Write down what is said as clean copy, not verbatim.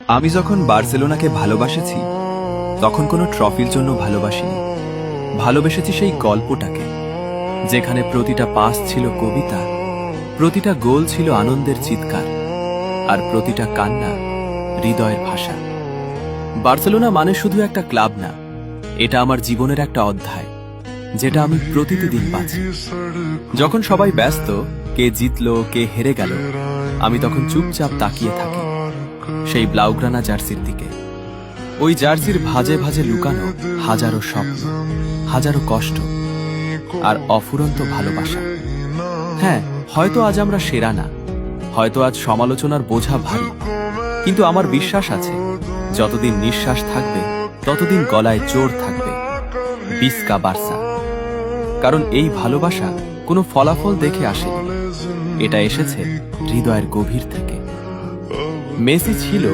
আমি যখন বার্সেলোনাকে ভালোবাসেছি তখন কোনো ট্রফির জন্য ভালোবাসিনি। ভালোবেসেছি সেই গল্পটাকে, যেখানে প্রতিটা পাস ছিল কবিতা, প্রতিটা গোল ছিল আনন্দের চিৎকার, আর প্রতিটা কান্না হৃদয়ের ভাষা। বার্সেলোনা মানে শুধু একটা ক্লাব না, এটা আমার জীবনের একটা অধ্যায়, যেটা আমি প্রতিদিন বাঁচি। যখন সবাই ব্যস্ত, কে জিতলো কে হেরে গেল, আমি তখন চুপচাপ তাকিয়ে থাকি সেই ব্লাউগ্রানা জার্সির দিকে। ওই জার্সির ভাজে ভাজে লুকানো হাজারো স্বপ্ন, হাজারো কষ্ট, আর অফুরন্ত ভালোবাসা। হ্যাঁ, হয়তো আজ আমরা সেরা না, হয়তো আজ সমালোচনার বোঝা ভারী, কিন্তু আমার বিশ্বাস আছে যতদিন নিঃশ্বাস থাকবে ততদিন গলায় জোর থাকবে বিস্কা বার্সা। কারণ এই ভালোবাসা কোনো ফলাফল দেখে আসেনি, এটা এসেছে হৃদয়ের গভীর থেকে। মেসি ছিল